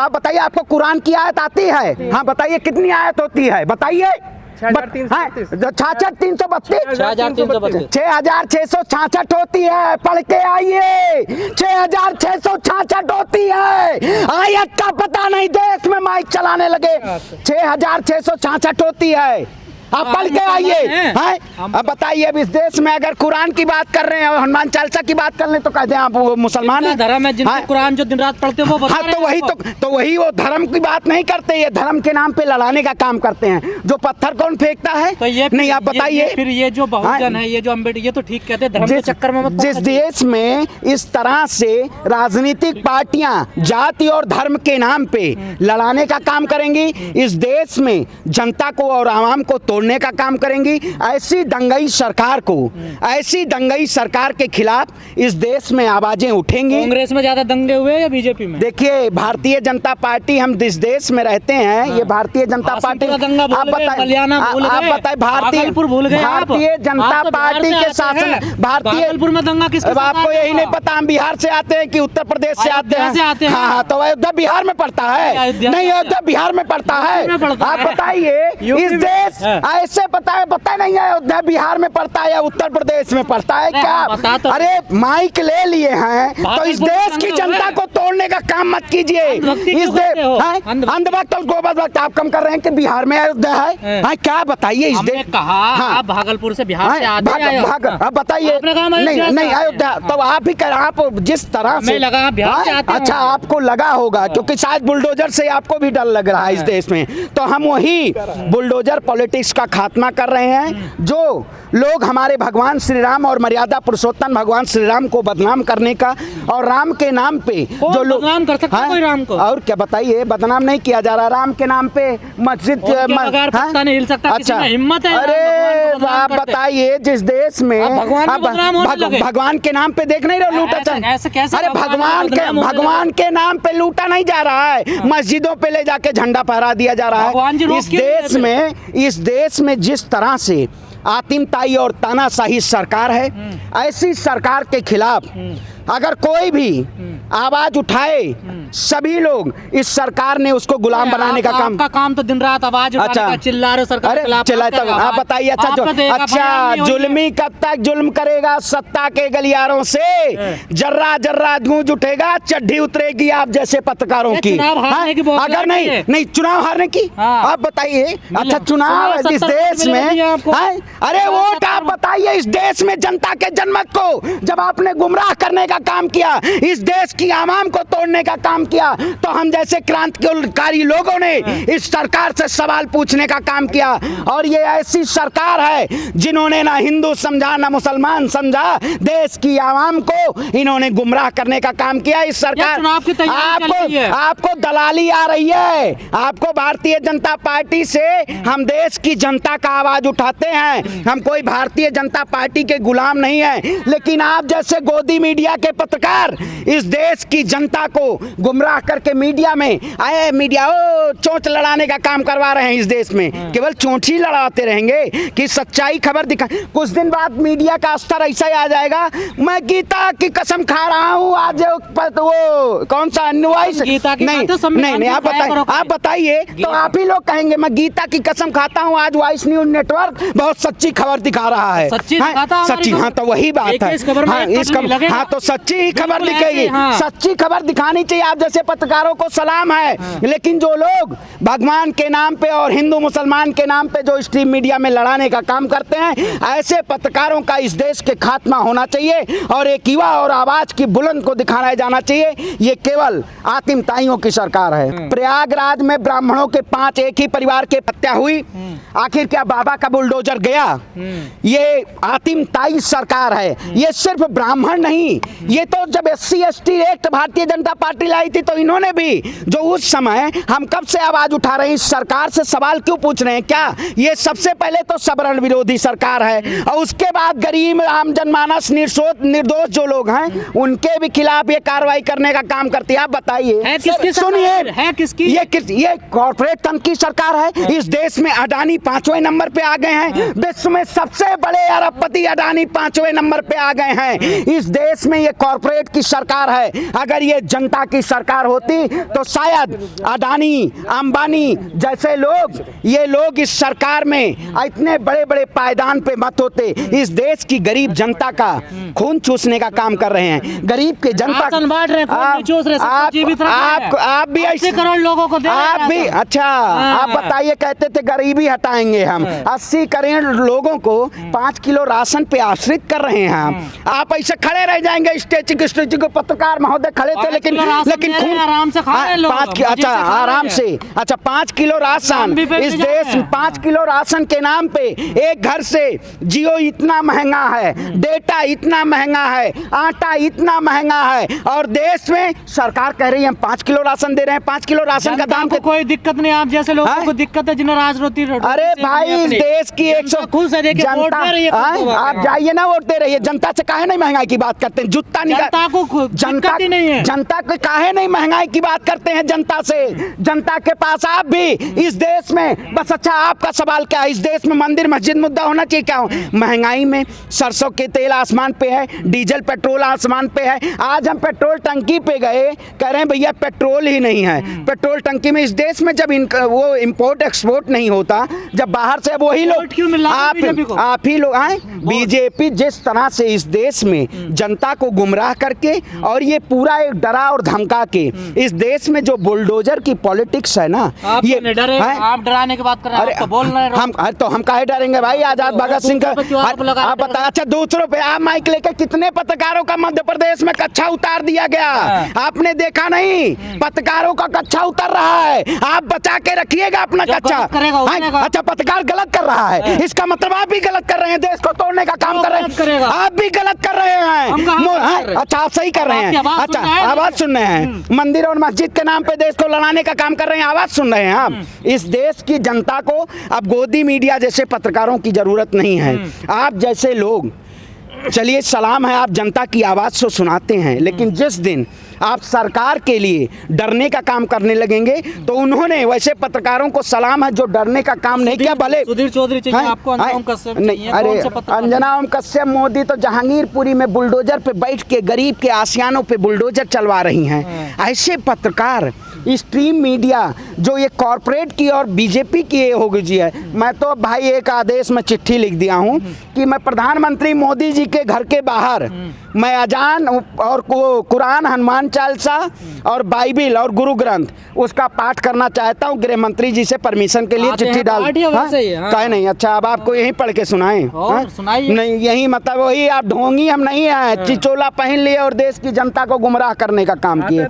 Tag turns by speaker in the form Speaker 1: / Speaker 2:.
Speaker 1: आप बताइए, आपको कुरान की आयत आती है? हाँ बताइए, कितनी आयत होती है बताइए? 6,666 होती है, पढ़ के आइए। 6,666 होती है, आयत का पता नहीं, देश में माइक चलाने लगे। 6,666 होती है, आप पढ़ के आइए। अब बताइए, अब इस देश में अगर कुरान की बात कर रहे हैं और हनुमान चालीसा की बात कर रहे हैं तो कहते हैं आप वो मुसलमान हैं।
Speaker 2: धर्म है जिनका कुरान जो दिन रात पढ़ते हैं वो बता रहे हैं।
Speaker 1: तो वही वो धर्म की बात नहीं करते, ये धर्म के नाम पे लड़ाने का काम करते हैं। जो पत्थर कौन फेंकता है?
Speaker 2: तो ये
Speaker 1: नहीं, आप बताइए।
Speaker 2: फिर ये जो बहुजन है, ये जो अम्बेडकर, ये तो ठीक कहते हैं, धर्म के चक्कर में मत।
Speaker 1: जिस देश में इस तरह से राजनीतिक पार्टियां जाति और धर्म के नाम पे लड़ाने का काम करेंगी, इस देश में जनता को और आवाम को तोड़ने का काम करेंगी, ऐसी दंगई सरकार को, ऐसी दंगई सरकार के खिलाफ इस देश में आवाजें उठेंगी।
Speaker 2: कांग्रेस में ज्यादा दंगे हुए या बीजेपी में?
Speaker 1: देखिए, भारतीय जनता पार्टी, हम जिस देश में रहते हैं, ये भारतीय जनता पार्टी, आप बताएं, भारतीय जनता पार्टी के शासन,
Speaker 2: भागलपुर में दंगा किसके साथ?
Speaker 1: आपको यही नहीं पता हम बिहार से आते हैं कि उत्तर प्रदेश से आते हैं? हाँ, तो अयोध्या बिहार में पड़ता है? नहीं, अयोध्या बिहार में पड़ता है। आप बताइए, इस देश ऐसे पता नहीं है अयोध्या बिहार में पड़ता है या उत्तर प्रदेश में पड़ता है क्या? अरे माइक ले लिए हैं तो इस देश की जनता को तोड़ने का काम मत कीजिए। इस देश अंधभक्त और गोबर भक्त आप कम कर रहे हैं कि बिहार में अयोध्या है? क्या बताइए इस देश?
Speaker 2: कहा आप भागलपुर से बिहार से आते हैं,
Speaker 1: आप बताइए। नहीं अयोध्या तो आप ही कर, आप जिस तरह से
Speaker 2: लगा बिहार से आते हैं।
Speaker 1: अच्छा, आपको लगा होगा क्योंकि शायद बुलडोजर से आपको भी डर लग रहा है इस देश में। तो हम वही बुलडोजर पॉलिटिक्स का खात्मा कर रहे हैं। जो लोग हमारे भगवान श्री राम और मर्यादा पुरुषोत्तम भगवान श्री राम को बदनाम करने का, और राम के नाम पे जो लोग
Speaker 2: बदनाम कर सकते हैं कोई राम को?
Speaker 1: और क्या बताइए, बदनाम नहीं किया जा रहा राम के नाम पे मस्जिद
Speaker 2: नहीं हिल सकता। अच्छा, हिम्मत है?
Speaker 1: अरे आप बताइए, जिस देश में भगवान के नाम पे देख नहीं रहे लूटा, अरे भगवान के नाम पे लूटा नहीं जा रहा है, मस्जिदों पे ले जाके झंडा फहरा दिया जा रहा है। इस देश में जिस तरह से आतिमताई और तानाशाही सरकार है, ऐसी सरकार के खिलाफ अगर कोई भी आवाज उठाए, सभी लोग, इस सरकार ने उसको गुलाम बनाने का काम।
Speaker 2: आपका काम तो दिन रात आवाज उठाने का, चिल्ला रहे सरकार के खिलाफ।
Speaker 1: आप बताइए, अच्छा जुल्मी कब तक जुल्म करेगा? सत्ता के गलियारों से जर्रा जर्रा गूंज उठेगा, चड्ढी उतरेगी आप जैसे पत्रकारों की। अगर नहीं चुनाव हारने की, आप बताइए। अच्छा, चुनाव इस देश में, अरे वोट आप बताइए, इस देश में जनता के जनमत को जब आपने गुमराह करने का काम किया, इस देश की आवाम को तोड़ने का काम किया, तो हम जैसे क्रांतिकारी लोगों ने इस सरकार से सवाल पूछने का काम किया। और ये ऐसी सरकार है जिन्होंने ना हिंदू समझा ना मुसलमान समझा, देश की आवाम को इन्होंने गुमराह करने का काम किया। इस सरकार आपको दलाली आ रही है, आपको भारतीय जनता पार्टी से हम देश की जनता का आवाज उठाते हैं, हम कोई भारतीय जनता पार्टी के गुलाम नहीं है। लेकिन आप जैसे गोदी मीडिया के पत्रकार इस देश की जनता को गुमराह करके मीडिया में आए, मीडिया चोंच लड़ाने का काम करवा रहे हैं। इस देश में केवल चोंच ही लड़ाते रहेंगे कि सच्चाई खबर दिखा। कुछ दिन बाद मीडिया का स्तर ऐसा ही आ जाएगा, मैं गीता की कसम खा रहा हूँ आज, वो कौन सा न्यूज़ नहीं, आप बताइए। तो आप ही लोग कहेंगे मैं गीता की कसम खाता हूँ, आज वॉइस न्यूज नेटवर्क बहुत सच्ची खबर दिखा रहा है। सच्ची? हाँ, तो वही बात है। हाँ, तो सच्ची ही खबर दिखेगी। सच्ची खबर दिखानी चाहिए। आप जैसे पत्रकारों को सलाम है, लेकिन जो लोग भगवान के नाम पे और हिंदू मुसलमान के नाम पे जो स्ट्रीम मीडिया में लड़ाने का काम करते हैं, ऐसे पत्रकारों का इस देश के खात्मा होना चाहिए और एक युवा और आवाज की बुलंद को दिखाया जाना चाहिए। ये केवल आतिमताइयों की सरकार है। प्रयागराज में ब्राह्मणों के 5 एक ही परिवार की हत्या हुई, आखिर क्या बाबा का बुलडोजर गया? ये आतिमताई सरकार है। ये सिर्फ ब्राह्मण नहीं, ये तो जब SC/ST act Bharatiya Janata party लाई थी तो इन्होंने भी, जो उस समय हम कब से आवाज उठा रहे हैं, इस सरकार से सवाल क्यों पूछ रहे हैं? क्या ये सबसे पहले तो सवर्ण विरोधी सरकार है और उसके बाद गरीब आम जनमानस निर्दोष जो लोग हैं उनके भी खिलाफ ये कार्रवाई करने का काम करती है। आप बताइए, सुनिए, ये कॉर्पोरेट तंत्र की सरकार है। इस देश में अडानी 5वें नंबर पे आ गए हैं, विश्व में सबसे बड़े अरबपति अडानी 5वें नंबर पे आ गए हैं। इस देश में ये कॉरपोरेट की सरकार है। अगर ये जनता की सरकार होती तो शायद अडानी, अंबानी जैसे लोग, ये लोग इस सरकार में इतने बड़े बड़े पायदान पे मत होते। इस देश की गरीब जनता का खून चूसने का काम कर रहे हैं। गरीब के जनता आप भी ऐसे
Speaker 2: करोड़ लोगों को
Speaker 1: आप भी अच्छा आप बताइए, कहते थे गरीबी हटाएंगे हम, 80 करोड़ लोगों को 5 किलो राशन पे आश्रित कर रहे हैं हम। आप ऐसे खड़े रह जाएंगे स्टेज को, पत्रकार महोदय खड़े थे लेकिन खून
Speaker 2: आराम से खा रहे लोग।
Speaker 1: अच्छा आराम से, अच्छा 5 किलो राशन इस देश, 5 किलो राशन के नाम पे एक घर से जियो इतना महंगा है, डेटा इतना महंगा है, आटा इतना महंगा है, और देश में सरकार कह रही है हम 5 किलो राशन दे रहे हैं। 5 किलो राशन का दाम
Speaker 2: कोई दिक्कत नहीं, आप जैसे लोगों को दिक्कत है जिन्हें राजनीति।
Speaker 1: अरे भाई इस देश की 100
Speaker 2: खुश है, देखिए वोट दे रही है,
Speaker 1: आप जाइए ना वोट दे रही है। जनता से काहे नहीं महंगाई की बात करते हैं? जुत्ता नहीं,
Speaker 2: जनता को
Speaker 1: जनता
Speaker 2: नहीं है,
Speaker 1: जनता को काहे नहीं महंगाई की बात करते हैं जनता से? जनता के पास आप भी इस देश में बस, अच्छा आपका सवाल क्या है? इस देश में मंदिर मस्जिद मुद्दा होना चाहिए क्या? महंगाई में सरसों के तेल आसमान पे है, डीजल पेट्रोल आसमान पे है। आज हम पेट्रोल टंकी पे गए, कह रहे हैं भैया पेट्रोल ही नहीं है। पेट्रोल टंकी में इस देश में जब वो इंपोर्ट एक्सपोर्ट नहीं होता, जब बाहर से वही लोग आप ही लोग आए। बीजेपी जिस तरह से इस देश में जनता को गुमराह करके और ये पूरा एक डरा और धमका के इस देश में जो बुलडोजर की पॉलिटिक्स है ना, ये
Speaker 2: आप डराने की बात कर रहे हैं, बोल रहे हैं
Speaker 1: हम काहे डरेंगे भाई? आजाद भगत सिंह का आप बता, अच्छा दूसरों पे आप माइक लेकर कितने पत्रकारों का मध्य प्रदेश में कच्चा उतार दिया गया, आपने देखा नहीं? पत्रकारों का कच्चा उतर रहा है, आप बचा के रखिएगा अपना कच्चा। अच्छा पत्रकार गलत कर रहा है, इसका मतलब आप भी गलत कर रहे हैं, देश को तोड़ने का काम कर रहे हैं, आप भी गलत कर रहे हैं। अच्छा आप सही कर रहे हैं, अच्छा आवाज सुन रहे हैं, मंदिर और मस्जिद के नाम पे देश को लड़ाने का काम कर रहे हैं, आवाज सुन रहे हैं आप। इस देश की जनता को अब गोदी मीडिया जैसे पत्रकारों की जरूरत नहीं है। आप जैसे लोग, चलिए सलाम है, आप जनता की आवाज़ को सुनाते हैं, लेकिन जिस दिन आप सरकार के लिए डरने का काम करने लगेंगे तो उन्होंने वैसे पत्रकारों को सलाम है जो डरने का काम नहीं किया। भले
Speaker 2: सुधीर चौधरी चाहिए आपको, अंजना ओम कश्यप चाहिए,
Speaker 1: अरे अंजना ओम कश्यप, मोदी तो जहांगीरपुरी में बुलडोजर पे बैठ के गरीब के आसियानों पे बुलडोजर चलवा रही हैं। ऐसे पत्रकार, स्ट्रीम मीडिया जो ये कॉरपोरेट की और बीजेपी की हो गई है। मैं तो भाई एक आदेश में चिट्ठी लिख दिया हूँ कि मैं प्रधानमंत्री मोदी जी के घर के बाहर मैं अजान और कुरान, हनुमान चालीसा और बाइबिल और गुरु ग्रंथ उसका पाठ करना चाहता हूँ। गृह मंत्री जी से परमिशन के लिए चिट्ठी डाल कहे नहीं। अच्छा अब आपको यही पढ़ के सुनाएं? नहीं, यही मतलब वही आप ढोंगी हम नहीं है, चिचोला पहन लिए और देश की जनता को गुमराह करने का काम किए।